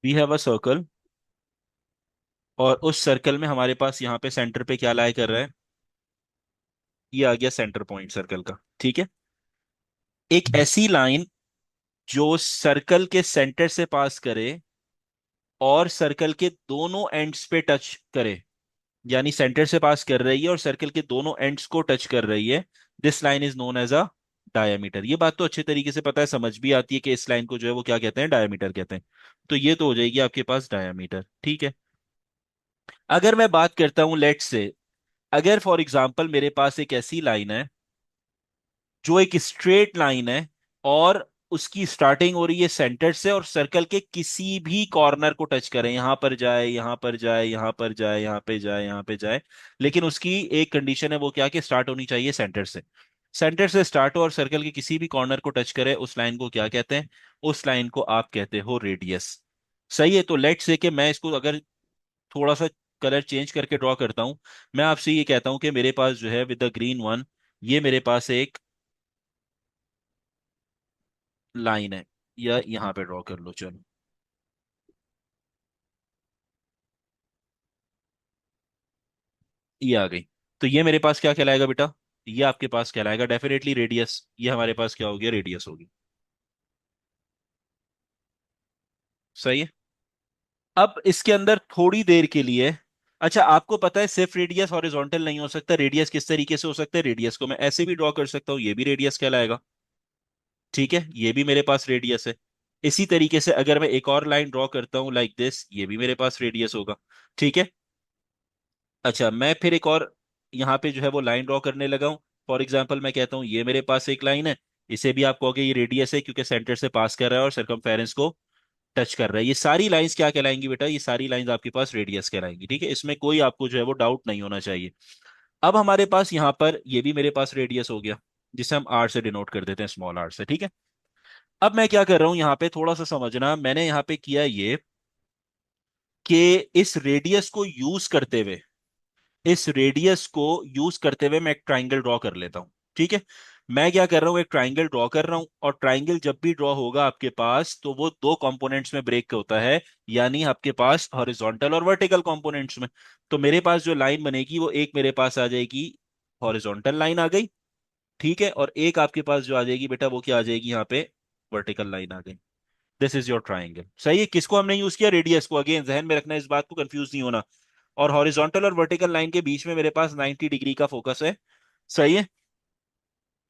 We have a circle, और उस circle में हमारे पास यहाँ पे सेंटर पे क्या लाई कर रहा है, ये आ गया सेंटर पॉइंट सर्कल का। ठीक है, एक ऐसी लाइन जो सर्कल के सेंटर से पास करे और सर्कल के दोनों एंड्स पे टच करे, यानी सेंटर से पास कर रही है और सर्कल के दोनों एंड्स को टच कर रही है, this line is known as a diameter. ये बात तो अच्छे तरीके से पता है, समझ भी आती है कि इस लाइन को जो है वो क्या कहते हैं, डायमीटर कहते हैं। तो ये तो हो जाएगी आपके पास डायमीटर। ठीक है, अगर मैं बात करता हूं लेट से, अगर फॉर एग्जांपल मेरे पास एक ऐसी लाइन है जो एक स्ट्रेट लाइन है, और उसकी स्टार्टिंग हो रही है सेंटर से और सर्कल के किसी भी कॉर्नर को टच करें, यहां पर जाए, यहां पर जाए, यहां पर जाए, यहां पे जाए, यहां पे जाए, लेकिन उसकी एक कंडीशन है, वो क्या, कि स्टार्ट होनी चाहिए सेंटर से। सेंटर से स्टार्ट हो और सर्कल के किसी भी कॉर्नर को टच करे, उस लाइन को क्या कहते हैं, उस लाइन को आप कहते हो रेडियस। सही है, तो लेट्स से कि मैं इसको अगर थोड़ा सा कलर चेंज करके ड्रॉ करता हूं, मैं आपसे ये कहता हूं कि मेरे पास जो है विद द ग्रीन वन, ये मेरे पास एक लाइन है, या यहां पे ड्रॉ कर लो, चलो ये आ गई। तो ये मेरे पास क्या कहलाएगा बेटा, ये आपके पास कहलाएगा डेफिनेटली रेडियस, ये हमारे पास क्या हो गया, रेडियस होगी। सही है। अब इसके अंदर थोड़ी देर के लिए, अच्छा आपको पता है सिर्फ रेडियस हॉरिजॉन्टल नहीं हो सकता, रेडियस किस तरीके से हो सकता है, रेडियस को मैं ऐसे भी ड्रॉ कर सकता हूँ, ये भी रेडियस कहलाएगा। ठीक है, ये भी मेरे पास रेडियस है। इसी तरीके से अगर मैं एक और लाइन ड्रॉ करता हूं लाइक दिस, ये भी मेरे पास रेडियस होगा। ठीक है, अच्छा मैं फिर एक और यहाँ पे जो है वो लाइन ड्रॉ करने लगा हूँ। फॉर एग्जाम्पल मैं कहता हूँ ये मेरे पास एक लाइन है, इसे भी आप कहोगे ये रेडियस है, क्योंकि सेंटर से पास कर रहा है और सरकमफेरेंस को टच कर रहा है। ये सारी लाइंस क्या कहलाएंगी बेटा, ये सारी लाइंस आपके पास रेडियस कहलाएंगी। ठीक है, इसमें कोई आपको जो है वो डाउट नहीं होना चाहिए। अब हमारे पास यहाँ पर ये भी मेरे पास रेडियस हो गया, जिसे हम आर से डिनोट कर देते हैं, स्मॉल आर से। ठीक है, अब मैं क्या कर रहा हूं यहाँ पे, थोड़ा सा समझना, मैंने यहाँ पे किया ये कि इस रेडियस को यूज करते हुए, इस रेडियस को यूज करते हुए मैं एक ट्राइंगल ड्रॉ कर लेता हूं। ठीक है, मैं क्या कर रहा हूं, एक ट्राइंगल ड्रॉ कर रहा हूं, और ट्राइंगल जब भी ड्रॉ होगा आपके पास तो वो दो कंपोनेंट्स में ब्रेक होता है, यानी आपके पास हॉरिजॉन्टल और वर्टिकल कंपोनेंट्स में। तो मेरे पास जो लाइन बनेगी वो एक मेरे पास आ जाएगी, हॉरिजॉन्टल लाइन आ गई। ठीक है, और एक आपके पास जो आ जाएगी बेटा, वो क्या आ जाएगी यहाँ पे, वर्टिकल लाइन आ गई। This is your triangle. सही है, किसको हमने यूज किया, रेडियस को। अगेन जहन में रखना, इस बात को कंफ्यूज नहीं होना। और हॉरिजॉन्टल और वर्टिकल लाइन के बीच में मेरे पास 90 डिग्री का फोकस है। सही है,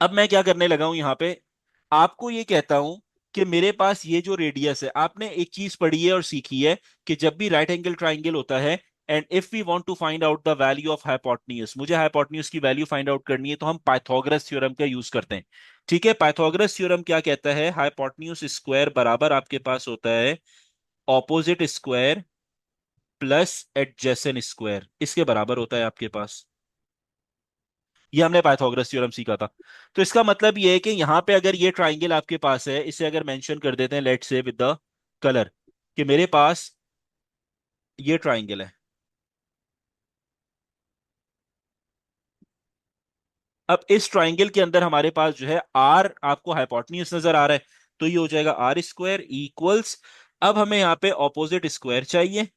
अब मैं क्या करने लगा हूं यहाँ पे, आपको ये कहता हूं कि मेरे पास ये जो रेडियस है, आपने एक चीज पढ़ी है और सीखी है कि जब भी राइट एंगल ट्राइंगल होता है, and if we want to find out the value of hypotenuse, मुझे हाइपोटेन्यूज की वैल्यू फाइंड आउट करनी है, तो हम पाइथागोरस थ्योरम का यूज करते हैं। ठीक है, पाइथागोरस थ्योरम क्या कहता है, हाइपोटेन्यूज स्क्वायर बराबर आपके पास होता है opposite square plus adjacent square, इसके बराबर होता है आपके पास। ये हमने पाइथागोरस थ्योरम सीखा था। तो इसका मतलब ये है कि यहां पे अगर ये ट्राइंगल आपके पास है, इसे अगर मेंशन कर देते हैं लेट से विद द कलर, कि मेरे पास ये ट्राइंगल है। अब इस ट्राइंगल के अंदर हमारे पास जो है आर, आपको हाइपोटेन्यूज नजर आ रहा है, तो ये हो जाएगा आर स्क्वायर इक्वल्स, अब हमें यहाँ पे ऑपोजिट स्क्वायर चाहिए,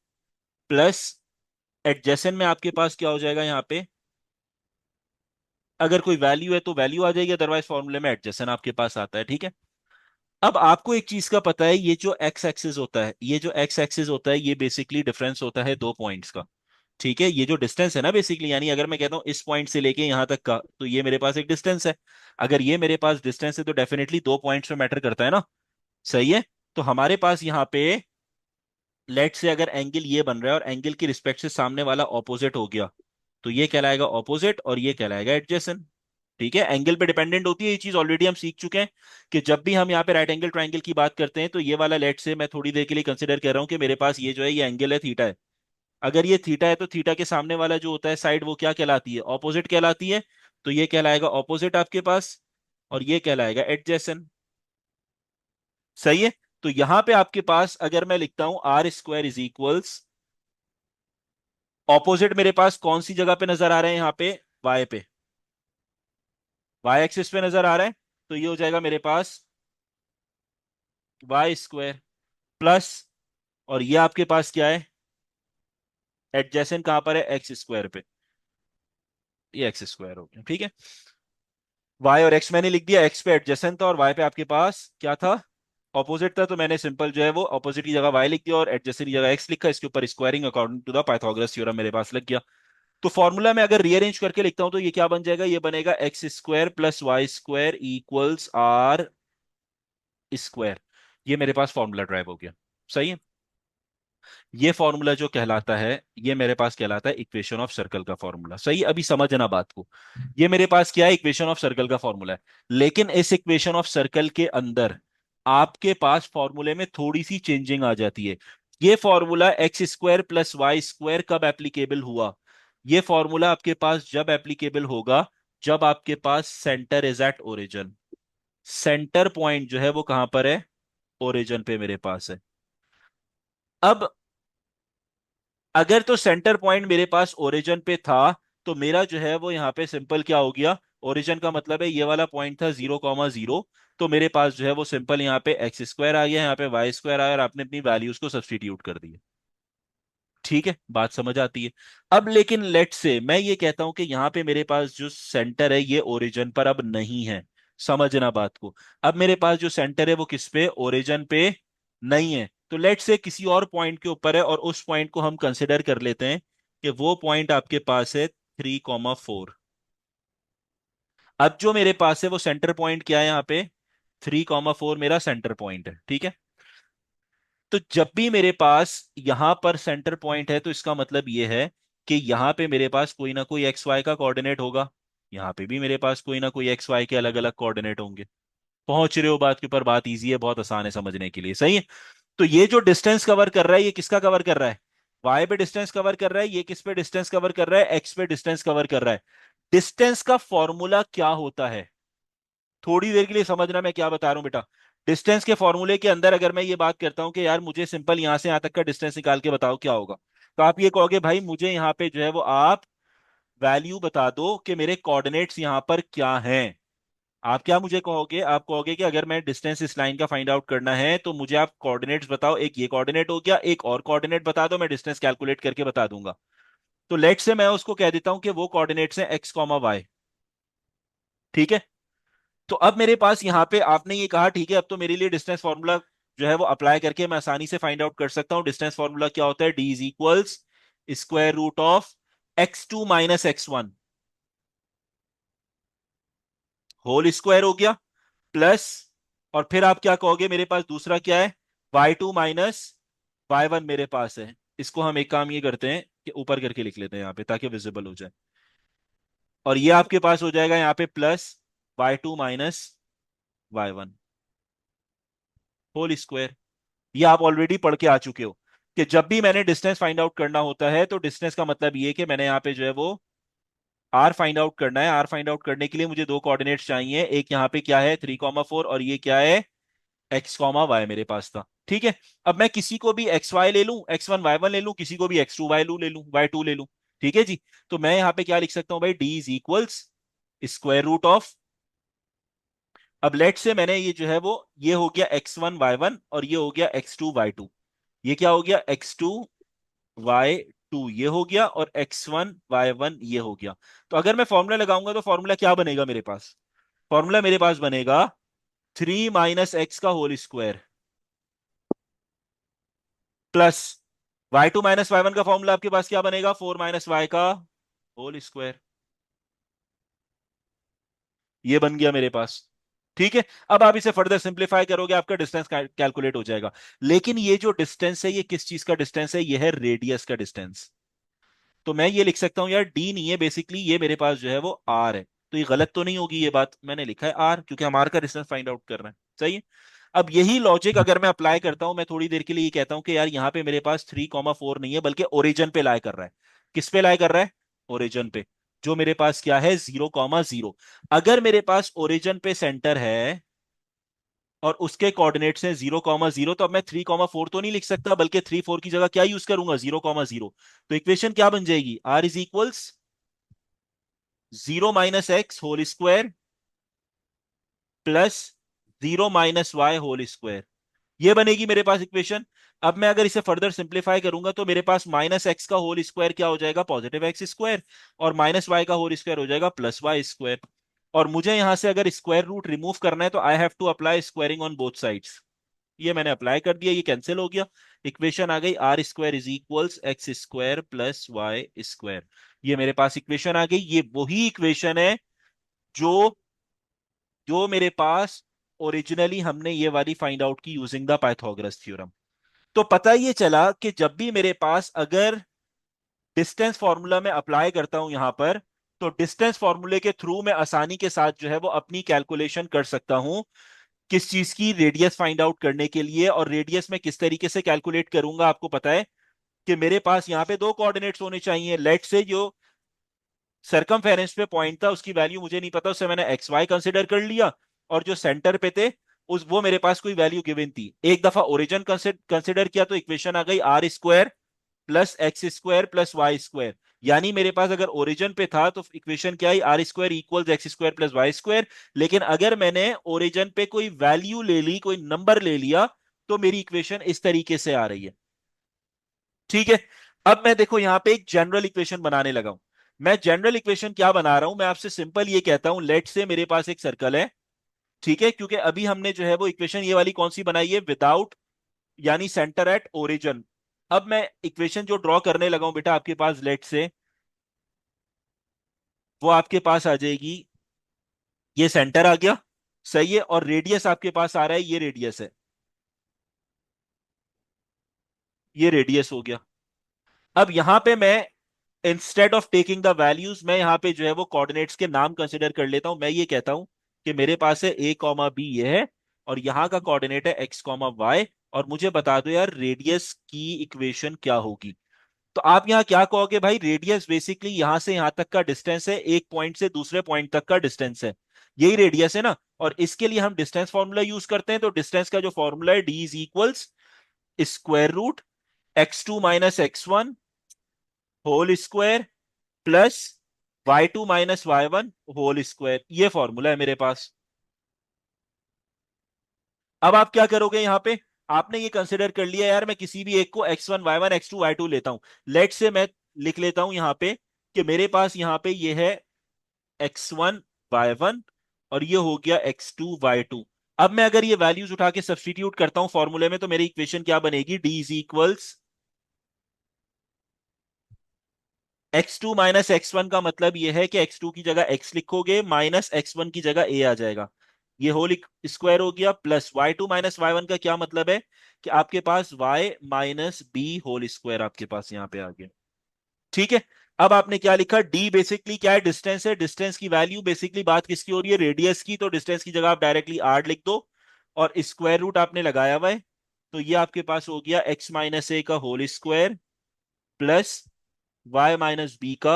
प्लस एडजेसेंट में आपके पास क्या हो जाएगा यहाँ पे, अगर कोई वैल्यू है तो वैल्यू आ जाएगी, अदरवाइज फॉर्मूले में एडजेसेंट आपके पास आता है। ठीक है, अब आपको एक चीज का पता है, ये जो एक्स एक्सिस होता है, ये जो एक्स एक्सिस होता है, ये बेसिकली डिफरेंस होता है दो पॉइंट्स का। ठीक है, ये जो डिस्टेंस है ना बेसिकली, यानी अगर मैं कहता हूं इस पॉइंट से लेके यहां तक का, तो ये मेरे पास एक डिस्टेंस है। अगर ये मेरे पास डिस्टेंस है तो डेफिनेटली दो पॉइंट्स में मैटर करता है ना। सही है, तो हमारे पास यहाँ पे लेट से अगर एंगल ये बन रहा है और एंगल की रिस्पेक्ट से सामने वाला ऑपोजिट हो गया, तो ये कहलाएगा ऑपोजिट और ये कहलाएगा एडजेसेंट। ठीक है, एंगल पे डिपेंडेंट होती है, ये चीज ऑलरेडी हम सीख चुके हैं कि जब भी हम यहाँ पे राइट एंगल ट्राइंगल की बात करते हैं, तो ये वाला लेट से मैं थोड़ी देर के लिए कंसिडर कर रहा हूँ कि मेरे पास ये जो है ये एंगल है, थीटा है। अगर ये थीटा है तो थीटा के सामने वाला जो होता है साइड, वो क्या कहलाती है, ऑपोजिट कहलाती है। तो ये कहलाएगा ऑपोजिट आपके पास, और ये कहलाएगा एडजेसेंट। सही है, तो यहां पे आपके पास अगर मैं लिखता हूं R square is equals, opposite मेरे पास कौन सी जगह पे नजर आ रहे हैं, यहाँ पे वाई पे, वाई एक्सिस पे नजर आ रहा है, तो ये हो जाएगा मेरे पास वाई स्क्वायर प्लस और ये आपके पास क्या है, एडजेसेंट कहां पर है, एक्स स्क्वायर पे, ये एक्स स्क्वायर हो गया, ठीक है। वाई और एक्स मैंने लिख दिया, एक्स पे एडजेसेंट था और वाई पे आपके पास क्या था, ऑपोजिट था, तो मैंने सिंपल जो है वो ऑपोजिट की जगह वाई लिख दिया और एडजेसेंट की जगह एक्स लिखा, इसके ऊपर squaring according to the Pythagoras theorem मेरे पास लग गया। तो फॉर्मूला में अगर रीअरेंज करके लिखता हूं तो ये क्या बन जाएगा, ये बनेगा X square plus Y square equals R square. ये मेरे पास फॉर्मूला ड्राइव हो गया, सही है। ये फॉर्मूला जो कहलाता है, ये मेरे पास कहलाता है इक्वेशन ऑफ सर्कल का फॉर्मूला, सही। अभी समझना बात को, ये मेरे पास क्या है, इक्वेशन ऑफ सर्कल का फॉर्मूला है। लेकिन इस इक्वेशन ऑफ सर्कल के अंदर आपके पास फॉर्मूले में थोड़ी सी चेंजिंग आ जाती है। ये formula X square plus Y square कब एप्लीकेबल हुआ, ये फॉर्मूला आपके पास जब एप्लीकेबल होगा जब आपके पास centre is at origin. Centre point जो है वो कहां पर है, ओरिजिन पे मेरे पास है। अब अगर तो सेंटर पॉइंट मेरे पास ओरिजिन पे था, तो मेरा जो है वो यहाँ पे सिंपल क्या हो गया, ओरिजिन का मतलब है ये वाला पॉइंट था 0,0, तो मेरे पास जो है वो सिंपल यहाँ पे एक्स स्क्वायर आ गया, यहाँ पे वाई स्क्वायर आया और आपने अपनी वैल्यूज को सब्स्टिट्यूट कर दिया। ठीक है, बात समझ आती है। अब लेकिन लेट से मैं ये कहता हूं कि यहाँ पे मेरे पास जो सेंटर है ये ओरिजिन पर अब नहीं है, समझना बात को। अब मेरे पास जो सेंटर है वो किस पे, ओरिजिन पे नहीं है। तो लेट से किसी और पॉइंट के ऊपर है और उस पॉइंट को हम कंसिडर कर लेते हैं कि वो पॉइंट आपके पास है 3,4। अब जो मेरे पास है वो सेंटर पॉइंट क्या है, यहाँ पे 3,4 मेरा सेंटर पॉइंट है, ठीक है। तो जब भी मेरे पास यहां पर सेंटर पॉइंट है तो इसका मतलब यह है कि यहां पे मेरे पास कोई ना कोई एक्स वाई का कोऑर्डिनेट होगा, यहां पे भी मेरे पास कोई ना कोई एक्स वाई के अलग अलग कोऑर्डिनेट होंगे। पहुंच रहे हो बात के ऊपर, बात इजी है, बहुत आसान है समझने के लिए, सही है। तो ये जो डिस्टेंस कवर कर रहा है ये किसका कवर कर रहा है, वाई पे डिस्टेंस कवर कर रहा है, ये किस पे डिस्टेंस कवर कर रहा है, एक्स पे डिस्टेंस कवर कर रहा है। डिस्टेंस का फॉर्मूला क्या होता है, थोड़ी देर के लिए समझना मैं क्या बता रहा हूं बेटा। डिस्टेंस के फॉर्मूले के अंदर अगर मैं ये बात करता हूं कि यार मुझे सिंपल यहां से यहां तक का डिस्टेंस निकाल के बताओ क्या होगा, तो आप ये कहोगे भाई मुझे यहाँ पे जो है वो आप वैल्यू बता दो कि मेरे कोऑर्डिनेट्स यहाँ पर क्या हैं। आप क्या मुझे कहोगे, आप कहोगे कि अगर मैं डिस्टेंस इस लाइन का फाइंड आउट करना है तो मुझे आप कोऑर्डिनेट्स बताओ, एक ये कोऑर्डिनेट हो गया, एक और कोऑर्डिनेट बता दो, मैं डिस्टेंस कैलकुलेट करके बता दूंगा। तो लेट से मैं उसको कह देता हूं कि वो कोऑर्डिनेट्स हैं एक्स कॉमा वाई, ठीक है। तो अब मेरे पास यहाँ पे आपने ये कहा ठीक है, अब तो मेरे लिए डिस्टेंस फॉर्मूला जो है वो अप्लाई करके मैं आसानी से फाइंड आउट कर सकता हूँ। डिस्टेंस फॉर्मूला क्या होता है, D is equals square root of x2 minus x1 whole square हो गया, प्लस, और फिर आप क्या कहोगे, मेरे पास दूसरा क्या है, y2 माइनस y1 मेरे पास है। इसको हम एक काम ये करते हैं कि ऊपर करके लिख लेते हैं यहाँ पे ताकि विजिबल हो जाए, और ये आपके पास हो जाएगा यहाँ पे plus y2 minus y1 whole square. ये आप ऑलरेडी पढ़ के आ चुके हो कि जब भी मैंने डिस्टेंस फाइंड आउट करना होता है तो डिस्टेंस का मतलब ये कि मैंने यहाँ पे जो है वो आर फाइंड आउट करना है। आर फाइंड आउट करने के लिए मुझे दो कोऑर्डिनेट्स चाहिए, एक यहाँ पे क्या है 3,4 और ये क्या है एक्स कॉमा वाई मेरे पास था, ठीक है। अब मैं किसी को भी एक्स वाई ले लूं, x1 y1 ले लूं, किसी को भी x2 वाई लू ले लूं, y2 ले लूं, ठीक है जी। तो मैं यहाँ पे क्या लिख सकता हूँ भाई, D is equals square root of, अब लेट से मैंने ये जो है वो ये हो गया x1 y1 और ये हो गया x2 y2, ये क्या हो गया x2 y2 ये हो गया और x1 y1 ये हो गया। तो अगर मैं फॉर्मूला लगाऊंगा तो फॉर्मूला क्या बनेगा मेरे पास, फॉर्मूला मेरे पास बनेगा 3 - x का whole square plus y2 - y1 का फॉर्मूला आपके पास क्या बनेगा, 4 - y का होल स्क्वायर। ये बन गया मेरे पास, ठीक है। अब आप इसे फर्दर सिंप्लीफाई करोगे आपका डिस्टेंस कैलकुलेट हो जाएगा। लेकिन ये जो डिस्टेंस है ये किस चीज का डिस्टेंस है, ये है रेडियस का डिस्टेंस। तो मैं ये लिख सकता हूं यार डी नहीं है, बेसिकली ये मेरे पास जो है वो आर है। तो ये गलत तो नहीं होगी ये बात, मैंने लिखा है आर क्योंकि हम आर का डिस्टेंस फाइंड आउट कर रहे हैं, सही है। अब यही लॉजिक अगर मैं अप्लाई करता हूं, मैं थोड़ी देर के लिए ये कहता हूं कि यार यहाँ पे मेरे पास 3,4 नहीं है बल्कि ओरिजिन पे लाई कर रहा है। किस पे लाई कर रहा है, ओरिजिन पे, जो मेरे पास क्या है 0,0। अगर मेरे पास ओरिजिन पे सेंटर है और उसके कोऑर्डिनेट्स हैं 0,0, तो अब मैं 3,4 तो नहीं लिख सकता बल्कि 3,4 की जगह क्या यूज करूंगा, 0,0। तो इक्वेशन क्या बन जाएगी, R is equals 0 - x whole square plus 0 - y whole square. ये बनेगी मेरे पास इक्वेशन। अब मैं अगर इसे फर्दर सिंप्लीफाई करूंगा तो मेरे पास माइनस एक्स का होल स्क्वायर क्या हो जाएगा, पॉजिटिव एक्स स्क्वायर, और माइनस वाई का होल स्क्वायर हो जाएगा प्लस वाई स्क्वायर। और मुझे यहां से अगर स्क्वायर रूट रिमूव करना है तो I have to apply squaring on both sides. ये मैंने अप्लाई कर दिया, ये कैंसिल हो गया। इक्वेशन आ गई R square is equals X square plus Y square. ये मेरे पास इक्वेशन आ गई। ये वही इक्वेशन है जो जो मेरे पास ओरिजिनली हमने ये वाली फाइंड आउट की यूजिंग द पाइथागोरस थ्योरम। तो पता ये चला कि जब भी मेरे पास अगर डिस्टेंस फॉर्मूला में अप्लाई करता हूं यहां पर, तो डिस्टेंस फॉर्मूले के थ्रू मैं आसानी के साथ जो है वो अपनी कैलकुलेशन कर सकता हूं किस चीज की, रेडियस फाइंड आउट करने के लिए। और रेडियस में किस तरीके से कैलकुलेट करूंगा आपको पता है कि मेरे पास यहाँ पे दो कोऑर्डिनेट्स होने चाहिए। लेट से जो सरकमफेरेंस पे पॉइंट था उसकी वैल्यू मुझे नहीं पता, उससे मैंने एक्स वाई कंसिडर कर लिया। और जो सेंटर पे थे उस वो मेरे पास कोई वैल्यू गिवन थी। एक दफा ओरिजिन कंसिडर किया तो इक्वेशन आ गई R square plus X square plus Y square. यानी मेरे पास अगर ओरिजिन पे था तो इक्वेशन क्या आई, R square equals X square plus Y square. लेकिन अगर मैंने ओरिजिन पे कोई वैल्यू ले ली, कोई नंबर ले लिया, तो मेरी इक्वेशन इस तरीके से आ रही है। ठीक है। अब मैं देखो यहां पे एक जनरल इक्वेशन बनाने लगा हूं। मैं जनरल इक्वेशन क्या बना रहा हूं, मैं आपसे सिंपल ये कहता हूं, लेट से मेरे पास एक सर्कल है। ठीक है, क्योंकि अभी हमने जो है वो इक्वेशन ये वाली कौन सी बनाई है, विदाउट, यानी सेंटर एट ओरिजिन। अब मैं इक्वेशन जो ड्रॉ करने लगा हूं बेटा आपके पास, लेट से वो आपके पास आ जाएगी, ये सेंटर आ गया, सही है, और रेडियस आपके पास आ रहा है, ये रेडियस है, ये रेडियस हो गया। अब यहां पे मैं instead of taking the values, मैं यहां पे जो है वो कोऑर्डिनेट्स के नाम कंसिडर कर लेता हूं। मैं ये कहता हूं कि मेरे पास है ए कॉमा बी, ये है, और यहां का कोऑर्डिनेट है एक्स कॉमा वाई। और मुझे बता दो यार रेडियस की इक्वेशन क्या होगी। तो आप यहां क्या कहोगे भाई, रेडियस बेसिकली यहां से यहां तक का डिस्टेंस है, एक पॉइंट से दूसरे पॉइंट तक का डिस्टेंस है, यही रेडियस है ना। और इसके लिए हम डिस्टेंस फॉर्मूला यूज करते हैं, तो डिस्टेंस का जो फॉर्मूला है D is equals square root x2 minus x1 whole square plus y2 minus y1 whole square. ये फॉर्मूला है मेरे पास। अब आप क्या करोगे यहां पे, आपने ये कंसिडर कर लिया यार मैं किसी भी एक को x1 y1 x2 y2 लेता हूं। लेट से मैं लिख लेता हूं यहां पे कि मेरे पास यहां पे ये है x1 y1, और ये हो गया x2 y2। अब मैं अगर ये वैल्यूज उठा के सब्सटीट्यूट करता हूं फॉर्मूले में, तो मेरी इक्वेशन क्या बनेगी, d is equals x2 minus x one, का मतलब यह है कि x2 की जगह x लिखोगे, माइनस x1 की जगह a आ जाएगा, ये होल स्क्वायर हो गया, प्लस y2 माइनस y1 का क्या मतलब है कि आपके पास y minus B whole square आपके पास यहां पे आ गया। ठीक है। अब आपने क्या लिखा, d बेसिकली क्या है, डिस्टेंस है, डिस्टेंस की वैल्यू बेसिकली बात किसकी हो रही है, रेडियस की, तो डिस्टेंस की जगह आप डायरेक्टली r लिख दो, और स्क्वायर रूट आपने लगाया हुआ है। तो ये आपके पास हो गया x माइनस ए का whole square plus y minus B का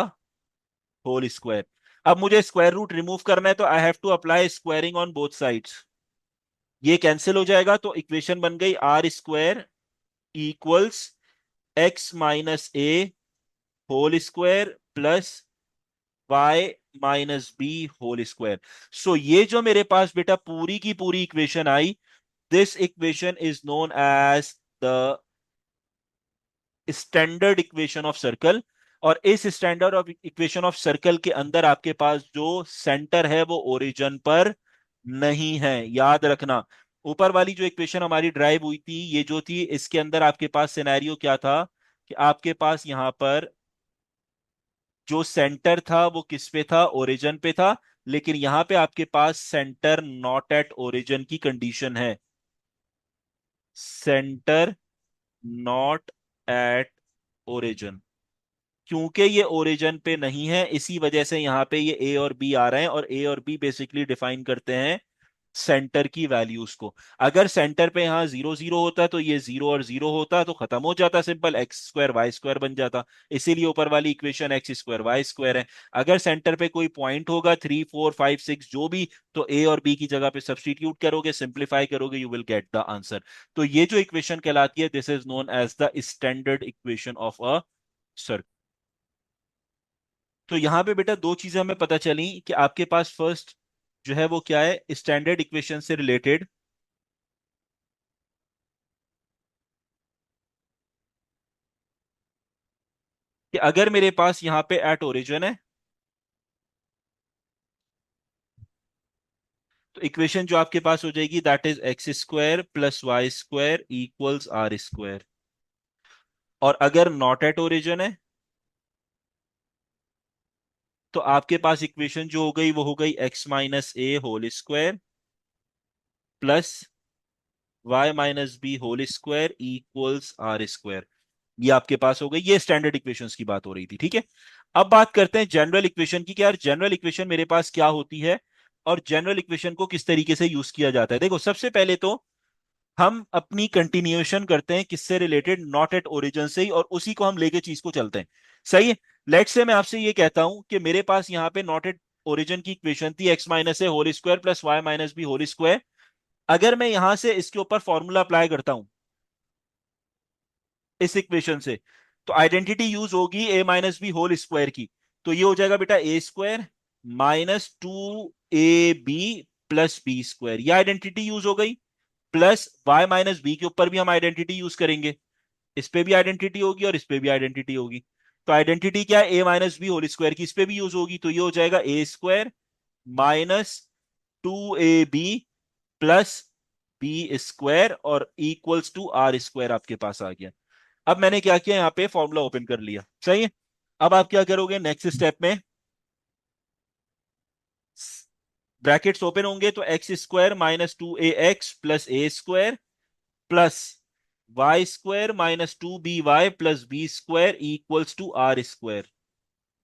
होल स्क्वायर। अब मुझे स्क्वायर रूट रिमूव करना है तो I have to apply squaring on both sides. ये कैंसिल हो जाएगा, तो इक्वेशन बन गई R square equals X minus A whole square plus Y minus B whole square. So ये जो मेरे पास बेटा पूरी की पूरी इक्वेशन आई, this equation is known as the standard equation of circle. और इस standard of equation of circle के अंदर आपके पास जो सेंटर है वो ओरिजिन पर नहीं है, याद रखना। ऊपर वाली जो इक्वेशन हमारी ड्राइव हुई थी, ये जो थी, इसके अंदर आपके पास सिनेरियो क्या था कि आपके पास यहां पर जो सेंटर था वो किस पे था, ओरिजिन पे था। लेकिन यहां पे आपके पास सेंटर नॉट एट ओरिजिन की कंडीशन है, सेंटर नॉट एट ओरिजिन। क्योंकि ये ओरिजिन पे नहीं है, इसी वजह से यहां पे ये ए और बी आ रहे हैं, और ए और बी बेसिकली डिफाइन करते हैं सेंटर की वैल्यूज को। अगर सेंटर पे यहां 0 0 होता तो ये 0 और 0 होता तो खत्म हो जाता, simple X square Y square बन जाता। इसीलिए ऊपर वाली equation X square Y square है। अगर सेंटर पे कोई पॉइंट होगा 3 4 5 6 जो भी, तो ए और बी की जगह पे सब्सटीट्यूट करोगे, सिंप्लीफाई करोगे, you will get the answer. तो ये जो इक्वेशन कहलाती है, this is known as the standard equation of a circle. तो यहां पे बेटा दो चीजें हमें पता चली कि आपके पास फर्स्ट जो है वो क्या है, स्टैंडर्ड इक्वेशन से रिलेटेड कि अगर मेरे पास यहां पे एट ओरिजिन है, तो इक्वेशन जो आपके पास हो जाएगी that is X square plus Y square equals R square. और अगर नॉट एट ओरिजिन है, तो आपके पास इक्वेशन जो हो गई वो हो गई X minus A whole square plus Y minus B whole square equals R square. ये आपके पास हो गई, ये स्टैंडर्ड इक्वेशंस की बात हो रही थी, ठीक है। अब बात करते हैं जनरल इक्वेशन की कि यार जनरल इक्वेशन मेरे पास क्या होती है और जनरल इक्वेशन को किस तरीके से यूज किया जाता है। देखो सबसे पहले तो हम अपनी कंटिन्यूएशन करते हैं किससे रिलेटेड, नॉट एट ओरिजिन से ही, और उसी को हम लेके चीज को चलते हैं। सही है। लेट से मैं आपसे ये कहता हूं कि मेरे पास यहाँ पे नॉट एट ओरिजिन की इक्वेशन थी X minus A whole square plus Y minus B whole square. अगर मैं यहां से इसके ऊपर फॉर्मूला अप्लाई करता हूं इस इक्वेशन से, तो आइडेंटिटी यूज होगी A minus B whole square की। तो ये हो जाएगा बेटा A square minus two A B plus B square, ये आइडेंटिटी यूज हो गई। प्लस वाई माइनस बी के ऊपर भी हम आइडेंटिटी यूज करेंगे, इस पे भी आइडेंटिटी होगी और इस पे भी आइडेंटिटी होगी। तो आइडेंटिटी क्या है, ए माइनस बी होल स्क्वायर की, इस पे भी यूज होगी, तो ये हो जाएगा A square minus two A B plus B square और इक्वल्स टू आर स्क्वायर आपके पास आ गया। अब मैंने क्या किया, यहाँ पे फॉर्मूला ओपन कर लिया, सही है। अब आप क्या करोगे नेक्स्ट स्टेप में, ब्रैकेट्स ओपन होंगे तो X square minus two A X plus A square plus Y square minus two B Y plus B square equals to R square.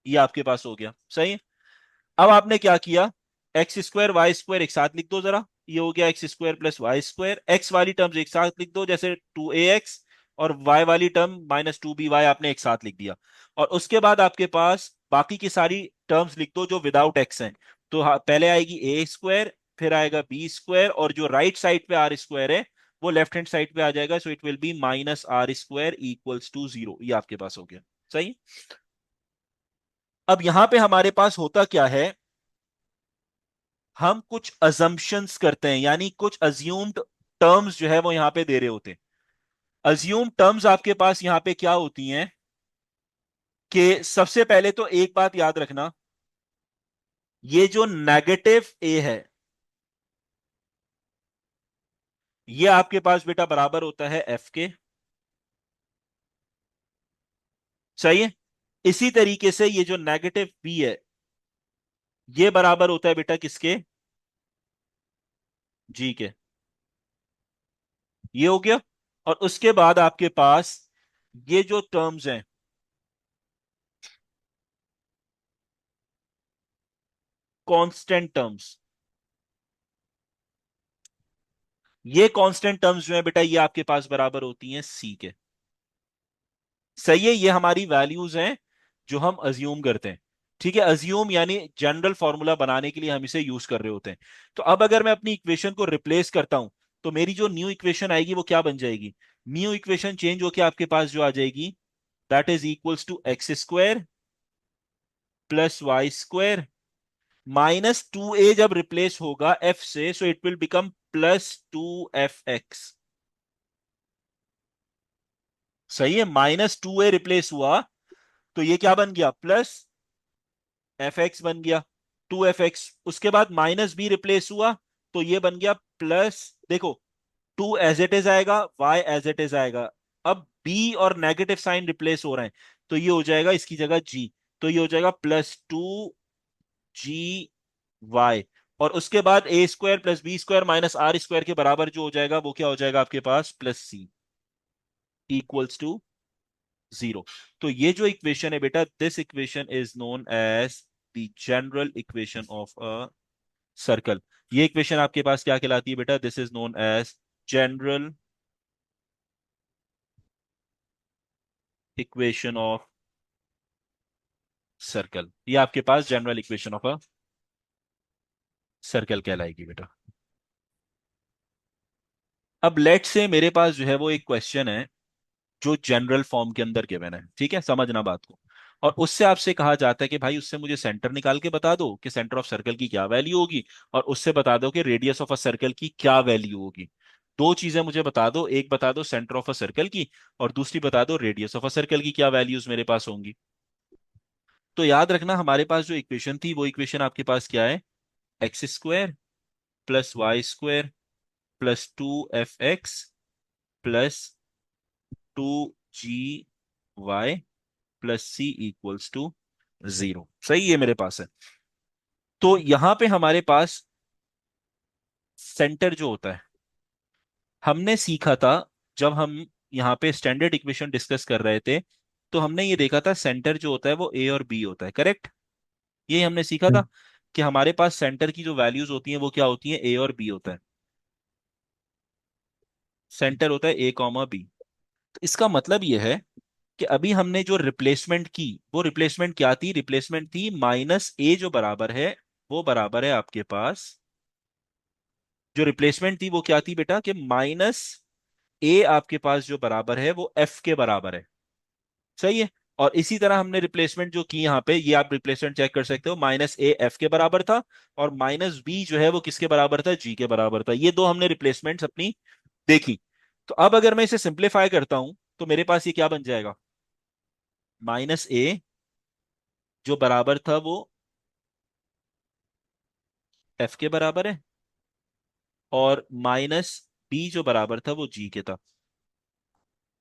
ये आपके पास हो गया, सही है। अब आपने क्या किया, एक्स स्क्वायर वाई स्क्वायर एक साथ लिख दो जरा, ये हो गया X square plus Y square. X वाली टर्म्स एक साथ लिख दो, जैसे टू ए एक्स, और वाई वाली term minus two B Y आपने एक साथ लिख दिया। और उसके बाद आपके पास बाकी की सारी टर्म्स लिख दो जो विदाउट एक्स हैं। तो पहले आएगी ए स्क्वायर, फिर आएगा बी स्क्वायर, और जो राइट साइड पे आर स्क्वायर है वो लेफ्ट हैंड साइड पे आ जाएगा, so it will be minus R square equals to zero. ये आपके पास हो गया, सही। अब यहां पे हमारे पास होता क्या है, हम कुछ अजम्पशंस करते हैं, यानी कुछ अज्यूम्ड टर्म्स जो है वो यहां पे दे रहे होते हैं। अज्यूम्ड टर्म्स आपके पास यहां पे क्या होती हैं कि सबसे पहले तो एक बात याद रखना, ये जो नेगेटिव ए है ये आपके पास बेटा बराबर होता है एफ के, सही है। इसी तरीके से ये जो नेगेटिव बी है ये बराबर होता है बेटा किसके, जी के। ये हो गया। और उसके बाद आपके पास ये जो टर्म्स हैं कांस्टेंट टर्म्स, ये कांस्टेंट टर्म्स जो है बेटा ये आपके पास बराबर होती हैं सी के, सही है। ये हमारी वैल्यूज हैं जो हम अज्यूम करते हैं, ठीक है। अज्यूम यानी जनरल फॉर्मूला बनाने के लिए हम इसे यूज कर रहे होते हैं। तो अब अगर मैं अपनी इक्वेशन को रिप्लेस करता हूं, तो मेरी जो न्यू इक्वेशन आएगी वो क्या बन जाएगी, न्यू इक्वेशन चेंज होके आपके पास जो आ जाएगी that is equals to X square plus Y square minus two A, जब रिप्लेस होगा एफ से so it will become plus two F X, सही है। माइनस टू ए रिप्लेस हुआ तो ये क्या बन गया, प्लस एफ एक्स बन गया, टू एफ एक्स। उसके बाद माइनस बी रिप्लेस हुआ तो ये बन गया प्लस, देखो टू एज इट इज आएगा, वाई एज इट इज आएगा। अब बी और नेगेटिव साइन रिप्लेस हो रहे हैं तो ये हो जाएगा इसकी जगह जी, तो ये हो जाएगा प्लस टू जी वाई। और उसके बाद A square plus B square minus R square के बराबर जो हो जाएगा वो क्या हो जाएगा आपके पास, plus C equals to zero. तो ये जो इक्वेशन है बेटा, this equation is known as the general equation of a circle. ये इक्वेशन आपके पास क्या कहलाती है बेटा, this is known as general equation of circle. ये आपके पास general equation of a circle कहलाएगी बेटा। अब लेट से मेरे पास जो है वो एक क्वेश्चन है जो जनरल फॉर्म के अंदर गिवन है, ठीक है, समझना बात को। और उससे आपसे कहा जाता है कि भाई उससे मुझे सेंटर निकाल के बता दो कि सेंटर ऑफ सर्कल की क्या वैल्यू होगी, और उससे बता दो कि रेडियस ऑफ अ सर्कल की क्या वैल्यू होगी। दो चीजें मुझे बता दो, एक बता दो सेंटर ऑफ अ सर्कल की, और दूसरी बता दो रेडियस ऑफ अ सर्कल की क्या वैल्यूज मेरे पास होंगी। तो याद रखना हमारे पास जो इक्वेशन थी वो इक्वेशन आपके पास क्या है, X square plus Y square plus 2f(x) plus 2g(y) plus c equals to 0। सही है, मेरे पास है। तो यहां पे हमारे पास सेंटर जो होता है, हमने सीखा था जब हम यहाँ पे स्टैंडर्ड इक्वेशन डिस्कस कर रहे थे, तो हमने ये देखा था सेंटर जो होता है वो ए और बी होता है, करेक्ट। ये हमने सीखा था कि हमारे पास सेंटर की जो वैल्यूज होती हैं वो क्या होती हैं, ए और बी होता है। सेंटर होता है ए कॉमा बी। तो इसका मतलब ये है कि अभी हमने जो रिप्लेसमेंट की, वो रिप्लेसमेंट क्या थी, रिप्लेसमेंट थी माइनस ए जो बराबर है, वो बराबर है आपके पास, जो रिप्लेसमेंट थी वो क्या थी बेटा, कि माइनस ए आपके पास जो बराबर है वो एफ के बराबर है। सही है। और इसी तरह हमने रिप्लेसमेंट जो की यहाँ पे, ये आप रिप्लेसमेंट चेक कर सकते हो, माइनस ए एफ के बराबर था और माइनस बी जो है वो किसके बराबर था, जी के बराबर था। ये दो हमने रिप्लेसमेंट्स अपनी देखी। तो अब अगर मैं इसे सिंप्लीफाई करता हूं तो मेरे पास ये क्या बन जाएगा, माइनस ए जो बराबर था वो एफ के बराबर है और माइनस बी जो बराबर था वो जी के था।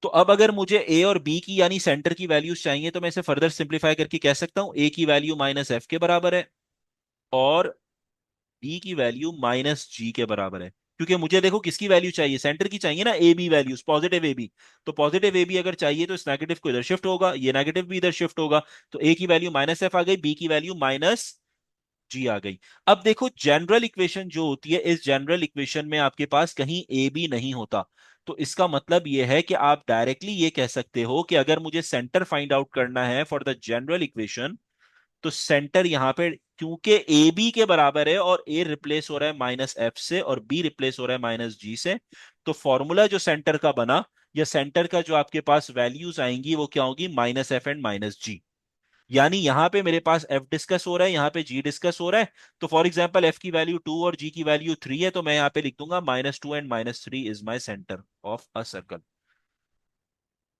तो अब अगर मुझे ए और बी की यानी सेंटर की वैल्यूज चाहिए तो मैं इसे फर्दर सिंप्लीफाई करके कह सकता हूं ए की वैल्यू माइनस एफ के बराबर है और बी की वैल्यू माइनस जी के बराबर है। क्योंकि मुझे देखो किसकी वैल्यू चाहिए, सेंटर की चाहिए ना, A B values, positive A B. तो पॉजिटिव ए बी अगर चाहिए तो इस नेगेटिव को इधर शिफ्ट होगा, ये नेगेटिव भी इधर शिफ्ट होगा। तो ए की वैल्यू माइनस एफ आ गई, बी की वैल्यू माइनस जी आ गई। अब देखो जनरल इक्वेशन जो होती है, इस जनरल इक्वेशन में आपके पास कहीं ए बी नहीं होता। तो इसका मतलब यह है कि आप डायरेक्टली ये कह सकते हो कि अगर मुझे सेंटर फाइंड आउट करना है फॉर द जनरल इक्वेशन, तो सेंटर यहां पे क्योंकि ए बी के बराबर है और ए रिप्लेस हो रहा है माइनस एफ से और बी रिप्लेस हो रहा है माइनस जी से, तो फॉर्मूला जो सेंटर का बना या सेंटर का जो आपके पास वैल्यूज आएंगी वो क्या होगी, माइनस एफ एंड माइनस जी। यानी यहां पे मेरे पास एफ डिस्कस हो रहा है, यहां पे जी डिस्कस हो रहा है। तो फॉर एग्जांपल एफ की वैल्यू 2 और जी की वैल्यू 3 है, तो मैं यहां पे लिख दूंगा -2 and -3 is my centre of a circle.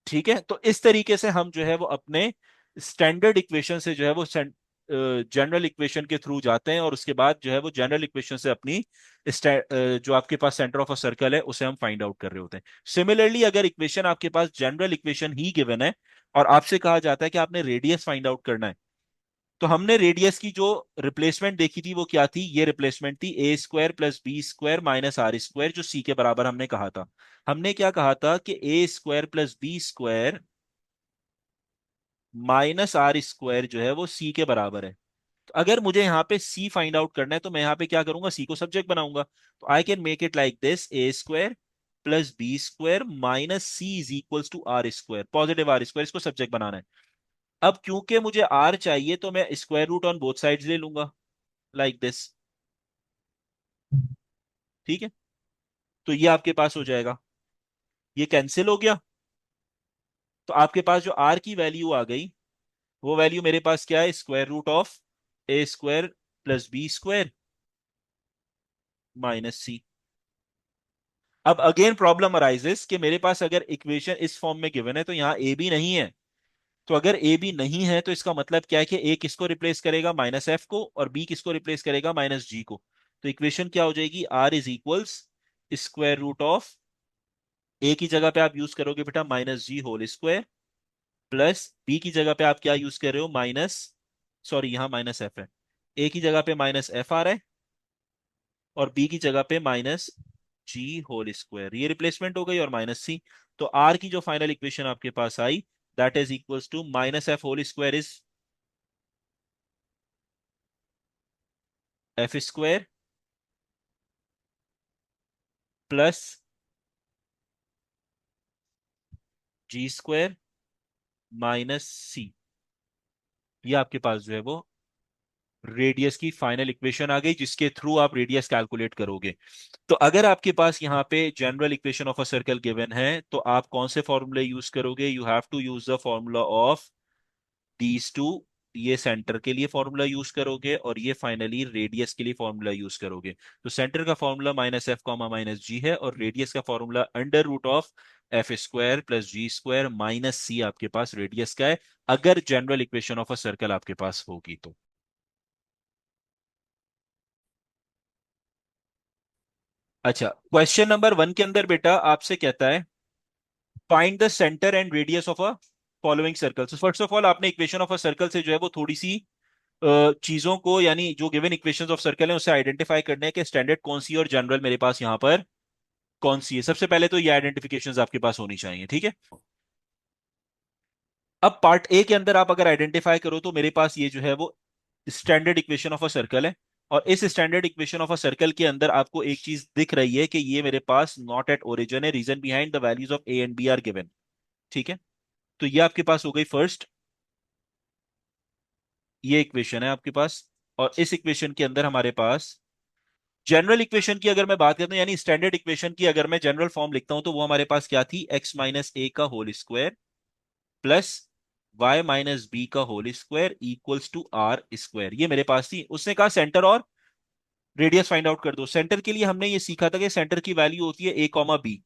ठीक है। तो इस तरीके से हम जो है वो अपने स्टैंडर्ड इक्वेशन से जो है वो जनरल इक्वेशन के थ्रू जाते हैं और उसके बाद जो है वो जनरल इक्वेशन से अपनी जो आपके पास सेंटर ऑफ अ सर्कल है उसे हम फाइंड आउट कर रहे होते हैं। सिमिलरली अगर इक्वेशन आपके पास जनरल इक्वेशन ही गिवन है और आपसे कहा जाता है कि आपने रेडियस फाइंड आउट करना है, तो हमने रेडियस की जो रिप्लेसमेंट देखी थी वो क्या थी, ये रिप्लेसमेंट थी A square plus B square minus R square, जो सी के बराबर हमने कहा था। हमने क्या कहा था कि A square plus B square minus R square जो है वो सी के बराबर है। तो अगर मुझे यहाँ पे सी फाइंड आउट करना है तो मैं यहाँ पे क्या करूंगा, सी को सब्जेक्ट बनाऊंगा। तो I can make it like this, A square plus B square minus C is equals to R square, positive R square, इसको सब्जेक्ट बनाना है। अब क्योंकि मुझे आर चाहिए तो मैं square root on both sides ले लूंगा, लाइक दिस। ठीक है। तो ये आपके पास हो जाएगा, ये कैंसिल हो गया। तो आपके पास जो आर की वैल्यू आ गई, वो वैल्यू मेरे पास क्या है, square root of A square plus B square minus C. अब अगेन प्रॉब्लम अराइजेस कि मेरे पास अगर इक्वेशन इस फॉर्म में गिवन है तो यहाँ ए बी नहीं है। तो अगर ए बी नहीं है तो इसका मतलब क्या है कि ए किसको रिप्लेस करेगा, माइनस एफ को, और बी किसको रिप्लेस करेगा, माइनस जी को। तो इक्वेशन क्या हो जाएगी, R is equals square root of A की जगह पे आप यूज करोगे बेटा minus G whole square, plus B की जगह पे आप क्या यूज कर रहे हो, माइनस, सॉरी यहाँ माइनस एफ है, ए की जगह पे माइनस एफ आ रहा है और बी की जगह पे माइनस जी होल स्क्वायर, ये रिप्लेसमेंट हो गई, और माइनस सी। तो आर की जो फाइनल इक्वेशन आपके पास आई, that is equals to minus F whole square is F square plus G square minus C. ये आपके पास जो है वो रेडियस की फाइनल इक्वेशन आ गई जिसके थ्रू आप रेडियस कैलकुलेट करोगे। तो अगर आपके पास यहाँ पे general equation of a circle given है तो आप कौन से फॉर्मूले यूज करोगे, you have to use the formula of these two. ये सेंटर के लिए फॉर्मूला यूज करोगे और ये फाइनली रेडियस के लिए फॉर्मूला यूज करोगे। तो सेंटर का formula minus F comma minus G है और रेडियस का formula under root of F square plus G square minus C आपके पास रेडियस का है, अगर general equation of a circle आपके पास होगी तो। अच्छा, क्वेश्चन नंबर 1 के अंदर बेटा आपसे कहता है find the centre and radius of a following circle. So first of all आपने इक्वेशन ऑफ अ सर्कल से जो है वो थोड़ी सी चीजों को, यानी जो गिवन इक्वेशंस ऑफ सर्कल है उसे आइडेंटिफाई करने हैं कि स्टैंडर्ड कौन सी है और जनरल मेरे पास यहाँ पर कौन सी है। सबसे पहले तो ये आइडेंटिफिकेशंस आपके पास होनी चाहिए, ठीक है। अब पार्ट ए के अंदर आप अगर आइडेंटिफाई करो तो मेरे पास ये जो है वो standard equation of a circle है। और इस standard equation of a circle के अंदर आपको एक चीज दिख रही है कि ये मेरे पास नॉट एट ओरिजिन है, reason behind the values of A and B are given, ठीक है। तो ये आपके पास हो गई फर्स्ट, ये इक्वेशन है आपके पास। और इस इक्वेशन के अंदर हमारे पास जनरल इक्वेशन की अगर मैं बात करता हूं, यानी स्टैंडर्ड इक्वेशन की अगर मैं जनरल फॉर्म लिखता हूं, तो वो हमारे पास क्या थी, एक्स माइनस ए का whole square plus Y minus B का whole square equals to R square. ये मेरे पास थी। उसने कहा सेंटर और रेडियस फाइंड आउट कर दो। सेंटर के लिए हमने ये सीखा था कि सेंटर की वैल्यू होती है ए कॉमा बी।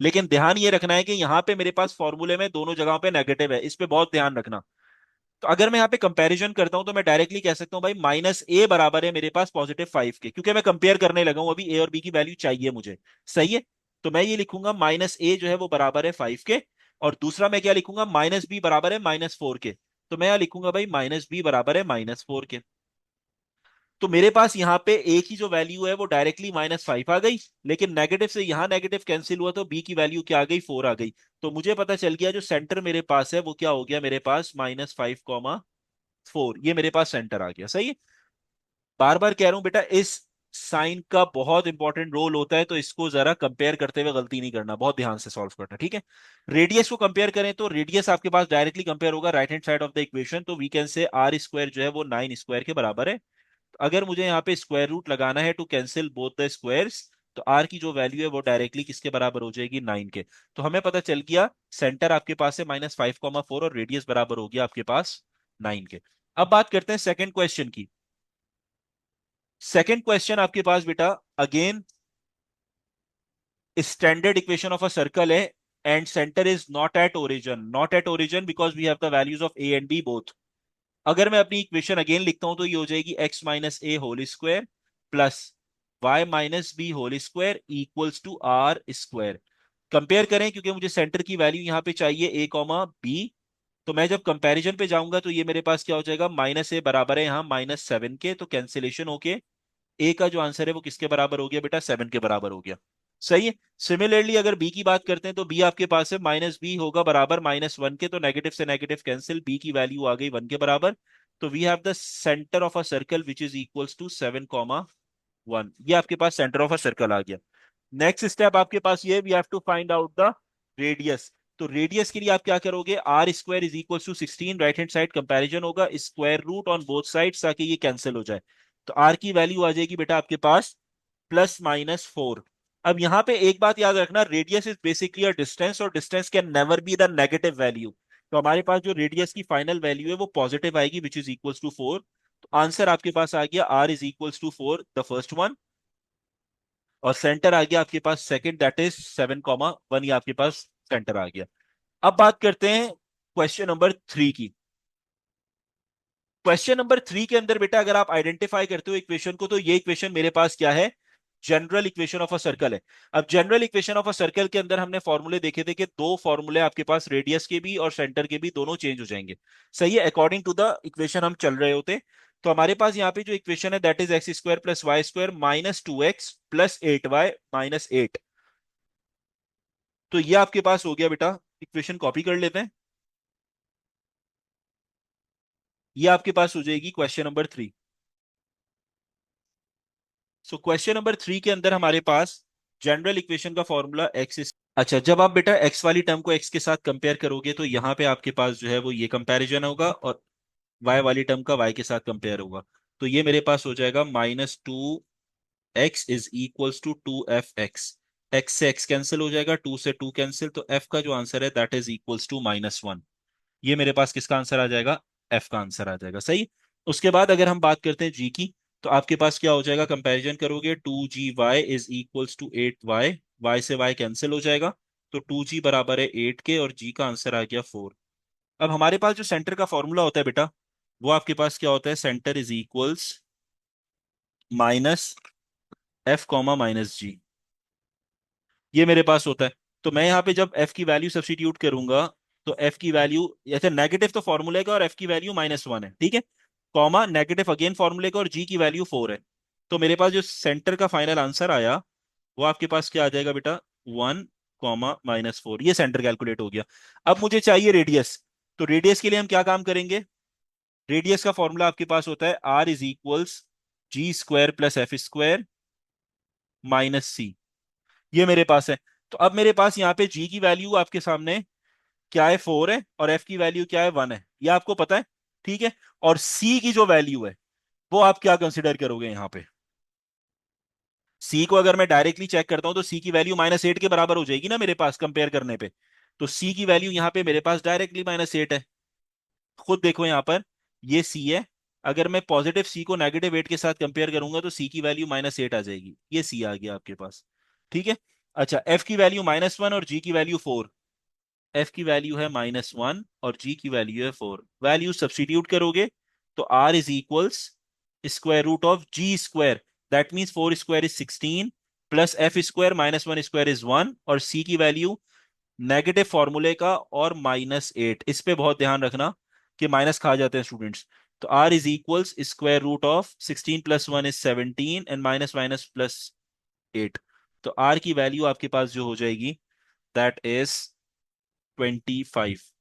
लेकिन ध्यान ये रखना है कि यहाँ पे मेरे पास फॉर्मूले में दोनों जगहों पे नेगेटिव है, इस पे बहुत ध्यान रखना। तो अगर मैं यहाँ पे कंपैरिजन करता हूं तो मैं डायरेक्टली कह सकता हूँ भाई माइनस ए बराबर है मेरे पास पॉजिटिव 5 के, क्योंकि मैं कंपेयर करने लगा हूं, अभी ए और बी की वैल्यू चाहिए मुझे। सही है। तो मैं ये लिखूंगा माइनस ए जो है वो बराबर है 5 के। और दूसरा मैं क्या लिखूंगा, माइनस बी बराबर है -4 के। तो मैं यहाँ लिखूंगा भाई माइनस बी बराबर है -4 के। तो मेरे पास यहाँ पे ए की जो वैल्यू है वो डायरेक्टली -5 आ गई, लेकिन नेगेटिव से यहाँ नेगेटिव कैंसिल हुआ तो बी की वैल्यू क्या आ गई, 4 आ गई। तो मुझे पता चल गया जो सेंटर मेरे पास है वो क्या हो गया, मेरे पास -5, 4, ये मेरे पास सेंटर आ गया। सही है। बार बार कह रहा हूं बेटा, इस साइन का बहुत इंपॉर्टेंट रोल होता है, तो इसको जरा कंपेयर करते हुए गलती नहीं करना, बहुत ध्यान से सॉल्व करना, ठीक है। रेडियस को कंपेयर करें तो रेडियस आपके पास डायरेक्टली कंपेयर होगा right hand side of the equation, तो we can say R square जो है वो 9 स्क्वायर के बराबर है। तो अगर मुझे यहाँ पे स्क्वायर रूट लगाना है to cancel both the squares, तो आर की जो वैल्यू है वो डायरेक्टली किसके बराबर हो जाएगी, 9 के। तो हमें पता चल गया सेंटर आपके पास है -5, 4 और रेडियस बराबर हो गया आपके पास 9 के। अब बात करते हैं सेकंड क्वेश्चन की। सेकंड क्वेश्चन आपके पास बेटा again standard equation of a circle है and centre is not at origin. Not at origin because we have the values of A and B both. अगर मैं अपनी इक्वेशन अगेन लिखता हूं तो ये हो जाएगी X minus A whole square plus Y minus B whole square equals to R square. Compare करें क्योंकि मुझे सेंटर की वैल्यू यहाँ पे चाहिए ए कॉमा बी। तो मैं जब कंपैरिजन पे जाऊंगा तो ये मेरे पास क्या हो जाएगा, माइनस ए बराबर है यहाँ -7 के, तो कैंसिलेशन होके ए का जो आंसर है वो किसके बराबर हो गया बेटा, 7 के बराबर हो गया। सही है। सिमिलरली अगर बी की बात करते हैं तो बी आपके पास है माइनस बी होगा बराबर -1 के, तो नेगेटिव से नेगेटिव कैंसिल, बी की वैल्यू आ गई 1 के बराबर। तो we have the centre of a circle which is equals to 7, 1। ये आपके पास सेंटर ऑफ अ सर्कल आ गया। नेक्स्ट स्टेप आपके पास ये, we have to find out the radius. तो रेडियस के लिए आप क्या करोगे, R square is equal to 16, right hand side comparison होगा, square root on both sides ताकि ये कैंसिल हो जाए। तो आर की वैल्यू आ जाएगी बेटा आपके पास +-4। अब यहां पे एक बात याद रखना, radius is basically a distance और distance can never be the negative value. तो हमारे पास जो रेडियस की फाइनल वैल्यू है वो पॉजिटिव आएगी विच इज इक्वल्स टू 4। तो आंसर आपके पास आ गया R is equals to 4, the first one. और सेंटर आ गया आपके पास सेकंड, दैट इज 7, 1, ये आपके पास सेंटर आ गया। अब बात करते हैं क्वेश्चन नंबर 3 की। क्वेश्चन नंबर 3 के अंदर बेटा अगर आप आइडेंटिफाई करते हो इक्वेशन को, तो ये इक्वेशन मेरे पास क्या है, general equation of a circle है। अब general equation of a circle के अंदर हमने फॉर्मूले देखे थे कि दो फॉर्मूले आपके पास रेडियस के भी और सेंटर के भी दोनों चेंज हो जाएंगे। सही है, अकॉर्डिंग टू द इक्वेशन हम चल रहे होते। तो हमारे पास यहाँ पे जो इक्वेशन है that is X square plus Y square -2x plus 8y -8। तो ये आपके पास हो गया बेटा, इक्वेशन कॉपी कर लेते हैं। ये आपके पास हो जाएगी question number 3। So question number 3 के अंदर हमारे पास जनरल इक्वेशन का फॉर्मूला एक्स। अच्छा, जब आप बेटा एक्स वाली टर्म को एक्स के साथ कंपेयर करोगे तो यहाँ पे आपके पास जो है वो ये कंपैरिजन होगा, और वाई वाली टर्म का वाई के साथ कंपेयर होगा। तो ये मेरे पास हो जाएगा -2x is equals to 2f(x). X से एक्स कैंसिल हो जाएगा, 2 से 2 कैंसिल, तो f का जो आंसर है दैट इज इक्वल्स टू -1। ये मेरे पास किसका आंसर आ जाएगा, एफ का आंसर आ जाएगा। सही। उसके बाद अगर हम बात करते हैं जी की, तो आपके पास क्या हो जाएगा, कंपैरिजन करोगे 2GY is equals to 8y, Y से वाई कैंसिल हो जाएगा, तो 2g बराबर है 8 के, और g का आंसर आ गया 4। अब हमारे पास जो सेंटर का फॉर्मूला होता है बेटा, वो आपके पास क्या होता है? Centre is equals minus F comma minus G, ये मेरे पास होता है। तो मैं यहाँ पे जब f की वैल्यू सब्स्टिट्यूट करूंगा, तो f की वैल्यू, ऐसे नेगेटिव तो फॉर्मूले का, और f की वैल्यू -1 है, ठीक है, कॉमा नेगेटिव अगेन फॉर्मूले का, और g की वैल्यू 4 है। तो मेरे पास जो सेंटर का फाइनल आंसर आया, वो आपके पास क्या आ जाएगा बेटा? 1, -4, ये सेंटर कैलकुलेट हो गया। अब मुझे चाहिए रेडियस। तो रेडियस के लिए हम क्या काम करेंगे? रेडियस का फॉर्मूला आपके पास होता है R = G² + F² -C, ये मेरे पास है। तो अब मेरे पास यहाँ पे G की वैल्यू आपके सामने क्या है? 4 है, और F की वैल्यू क्या है? 1 है, ये आपको पता है, ठीक है। और C की जो वैल्यू है, वो आप क्या कंसिडर करोगे यहाँ पे? C को अगर मैं डायरेक्टली चेक करता हूं, तो C की वैल्यू -8 के बराबर हो जाएगी ना मेरे पास, कंपेयर करने पे। तो C की वैल्यू यहाँ पे मेरे पास डायरेक्टली -8 है। खुद देखो यहाँ पर, ये C है। अगर मैं पॉजिटिव C को -8 के साथ कंपेयर करूंगा, तो C की वैल्यू -8 आ जाएगी, ये C आ गया आपके पास, ठीक है। अच्छा, F की वैल्यू -1 और G की वैल्यू 4। F की वैल्यू है -1 और G की वैल्यू है 4। वैल्यू सब्स्टिट्यूट करोगे, तो R is equals square root of G², that means 4² = 16, plus F² -1² = 1, और C की वैल्यू नेगेटिव फॉर्मूले का और -8, इस पे बहुत ध्यान रखना कि माइनस खा जाते हैं स्टूडेंट्स। तो R is equals square root of 16 + 1 = 17, and minus minus plus 8। तो R की वैल्यू आपके पास जो हो जाएगी, दैट इज 25,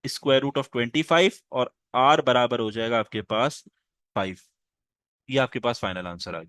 √25, और R बराबर हो जाएगा आपके पास 5। ये आपके पास फाइनल आंसर आ गया।